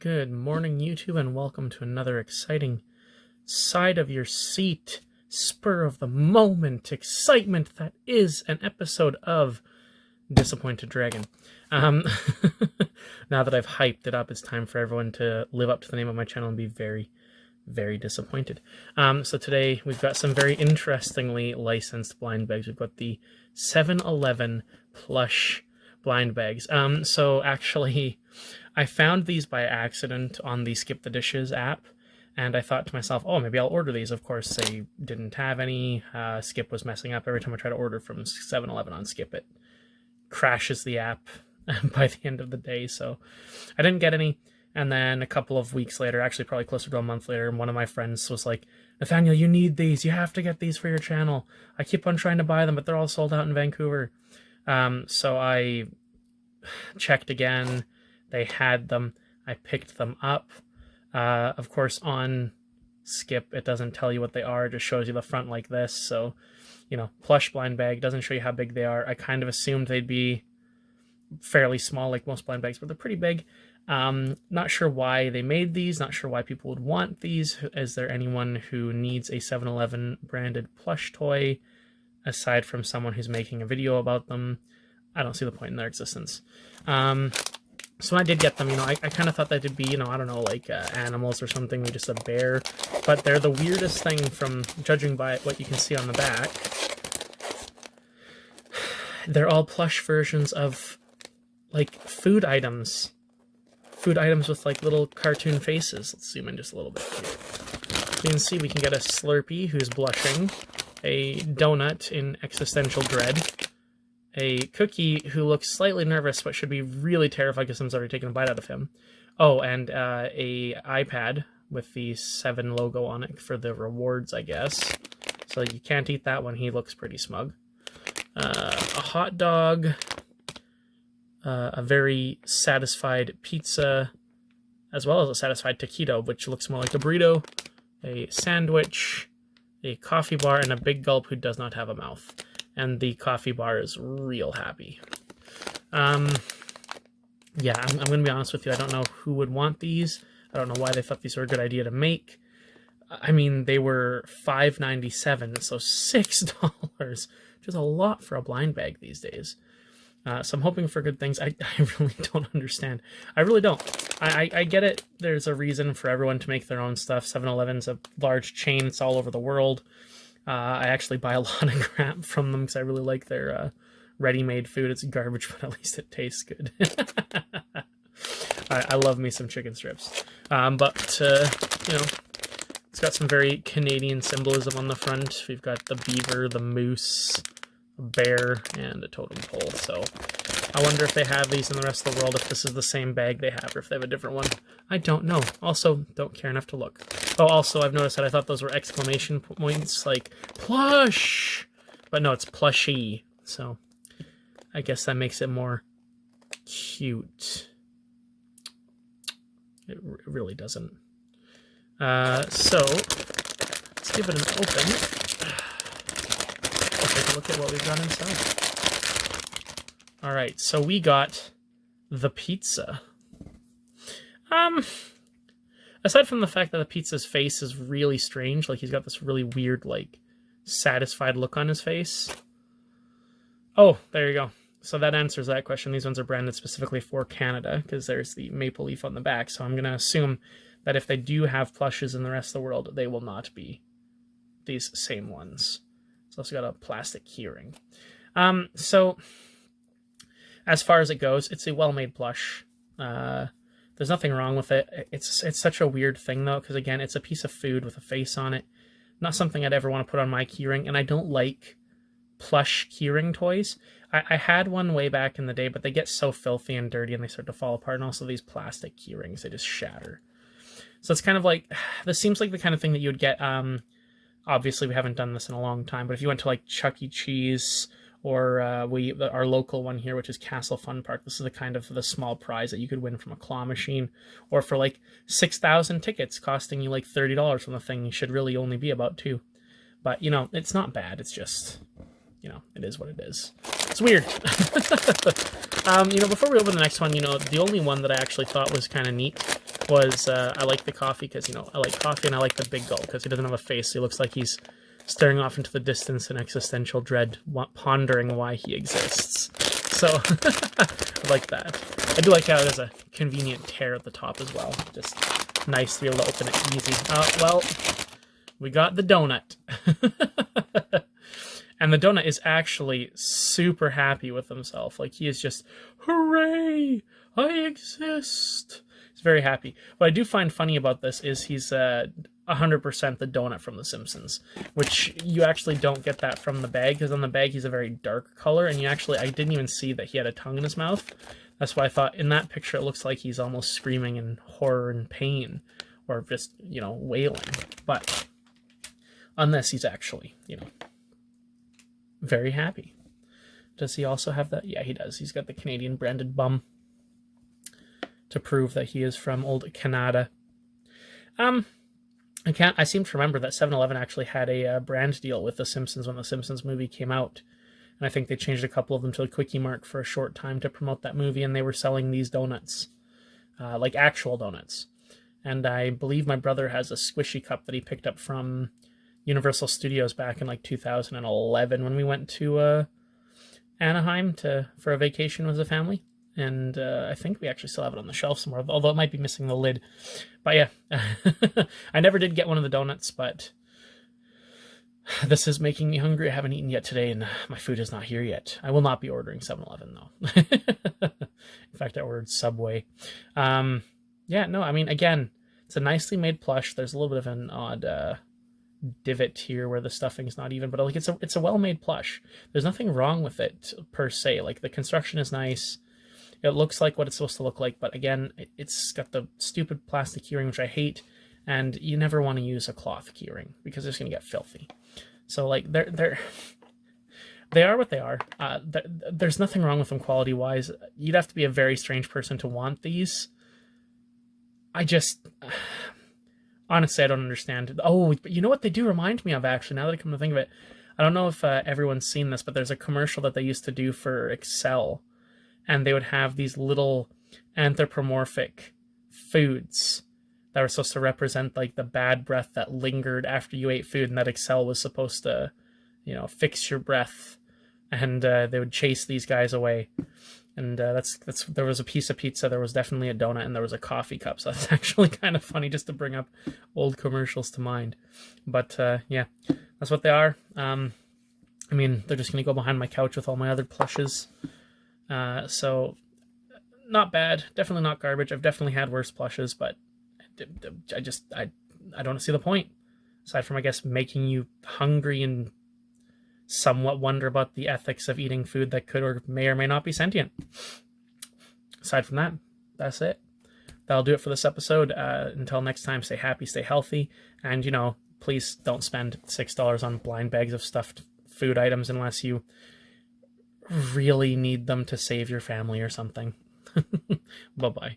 Good morning, YouTube, and welcome to another exciting side of your seat, spur of the moment excitement that is an episode of Disappointed Dragon. Now that I've hyped it up, it's time for everyone to live up to the name of my channel and be very, very disappointed. So today we've got some very interestingly licensed blind bags. We've got the 7-Eleven plush blind bags. So actually, I found these by accident on the Skip the Dishes app, and I thought to myself, oh, maybe I'll order these. Of course, they didn't have any. Skip was messing up every time I try to order from 7-Eleven on Skip. It crashes the app by the end of the day, so I didn't get any. And then a couple of weeks later, actually probably closer to a month later, one of my friends was like, Nathaniel, you need these. You have to get these for your channel. I keep on trying to buy them, but they're all sold out in Vancouver. So I checked again. They had them. I picked them up. Of course, on Skip, it doesn't tell you what they are. It just shows you the front like this. So, plush blind bag. Doesn't show you how big they are. I kind of assumed they'd be fairly small like most blind bags, but they're pretty big. Not sure why they made these. Not sure why people would want these. Is there anyone who needs a 7-Eleven branded plush toy aside from someone who's making a video about them? I don't see the point in their existence. So when I did get them, I kind of thought that it'd be, I don't know, like animals or something, maybe just a bear. But they're the weirdest thing from judging by what you can see on the back. They're all plush versions of, like, food items. Food items with, like, little cartoon faces. Let's zoom in just a little bit here. You can see we can get a Slurpee who's blushing, a donut in existential dread, a Cookie who looks slightly nervous but should be really terrified because someone's already taken a bite out of him. Oh, and a iPad with the 7 logo on it for the rewards, I guess. So you can't eat that one. He looks pretty smug. A hot dog, a very satisfied pizza, as well as a satisfied taquito, which looks more like a burrito, a sandwich, a coffee bar, and a big gulp who does not have a mouth. And the coffee bar is real happy. Yeah, I'm going to be honest with you. I don't know who would want these. I don't know why they thought these were a good idea to make. I mean, they were $5.97, so $6, which is a lot for a blind bag these days. So I'm hoping for good things. I really don't understand. I really don't. I get it. There's a reason for everyone to make their own stuff. 7-Eleven's a large chain. It's all over the world. I actually buy a lot of crap from them because I really like their ready-made food. It's garbage, but at least it tastes good. I love me some chicken strips. But it's got some very Canadian symbolism on the front. We've got the beaver, the moose, a bear, and a totem pole. So I wonder if they have these in the rest of the world, if this is the same bag they have, or if they have a different one. I don't know. Also, don't care enough to look. Oh, also, I've noticed that I thought those were exclamation points, like, plush! But no, it's plushy. So, I guess that makes it more cute. It really doesn't. So, let's give it an open. Let's take a look at what we've got inside. Alright, so we got the pizza. Aside from the fact that the pizza's face is really strange, like he's got this really weird, like, satisfied look on his face. Oh, there you go. So that answers that question. These ones are branded specifically for Canada, because there's the maple leaf on the back, so I'm going to assume that if they do have plushes in the rest of the world, they will not be these same ones. It's also got a plastic keyring. So, as far as it goes, it's a well-made plush. There's nothing wrong with it. It's such a weird thing, though, because, again, it's a piece of food with a face on it. Not something I'd ever want to put on my keyring, and I don't like plush keyring toys. I had one way back in the day, but they get so filthy and dirty, and they start to fall apart, and also these plastic keyrings, they just shatter. So it's kind of like, this seems like the kind of thing that you would get, obviously we haven't done this in a long time, but if you went to, like, Chuck E. Cheese, or our local one here, which is Castle Fun Park. This is the kind of the small prize that you could win from a claw machine, or for like 6,000 tickets costing you like $30 from the thing. You should really only be about $2. But it's not bad. It's just it is what it is. It's weird. Before we open the next one, the only one that I actually thought was kind of neat was I like the coffee because, you know, I like coffee, and I like the big gulp because he doesn't have a face. He looks like he's staring off into the distance in existential dread, pondering why he exists. So I like that. I do like how there's a convenient tear at the top as well. Just nice to be able to open it easy. Well, we got the donut. And the donut is actually super happy with himself. Like, he is just, hooray, I exist. He's very happy. What I do find funny about this is he's 100% the donut from The Simpsons, which you actually don't get that from the bag, because on the bag he's a very dark color, and I didn't even see that he had a tongue in his mouth. That's why I thought in that picture it looks like he's almost screaming in horror and pain, or just, you know, wailing. But on this, he's actually, you know, very happy. Does he also have that? Yeah, he does. He's got the Canadian branded bum to prove that he is from old Canada. I seem to remember that 7-Eleven actually had a brand deal with The Simpsons when The Simpsons movie came out. And I think they changed a couple of them to a Quickie Mart for a short time to promote that movie, and they were selling these donuts, like actual donuts. And I believe my brother has a squishy cup that he picked up from Universal Studios back in like 2011 when we went to Anaheim for a vacation with the family. And I think we actually still have it on the shelf somewhere, although it might be missing the lid. But yeah, I never did get one of the donuts, but this is making me hungry. I haven't eaten yet today, and my food is not here yet. I will not be ordering 7-Eleven, though. In fact, I ordered Subway. Yeah, no, I mean, again, it's a nicely made plush. There's a little bit of an odd divot here where the stuffing's not even, but like it's a well-made plush. There's nothing wrong with it per se. Like, the construction is nice. It looks like what it's supposed to look like, but again, it's got the stupid plastic keyring, which I hate, and you never want to use a cloth keyring because it's going to get filthy. So, like, they are what they are. There's nothing wrong with them quality-wise. You'd have to be a very strange person to want these. Honestly, I don't understand. Oh, but you know what they do remind me of, actually, now that I come to think of it? I don't know if everyone's seen this, but there's a commercial that they used to do for Excel, and they would have these little anthropomorphic foods that were supposed to represent, like, the bad breath that lingered after you ate food, and that Excel was supposed to, you know, fix your breath, and they would chase these guys away. And there was a piece of pizza, there was definitely a donut, and there was a coffee cup. So that's actually kind of funny, just to bring up old commercials to mind. But yeah, that's what they are. I mean, they're just going to go behind my couch with all my other plushes. So not bad, definitely not garbage. I've definitely had worse plushes, but I don't see the point. Aside from, I guess, making you hungry and somewhat wonder about the ethics of eating food that could or may not be sentient. Aside from that, that's it. That'll do it for this episode. Until next time, stay happy, stay healthy, and, you know, please don't spend $6 on blind bags of stuffed food items unless you really need them to save your family or something. Bye-bye.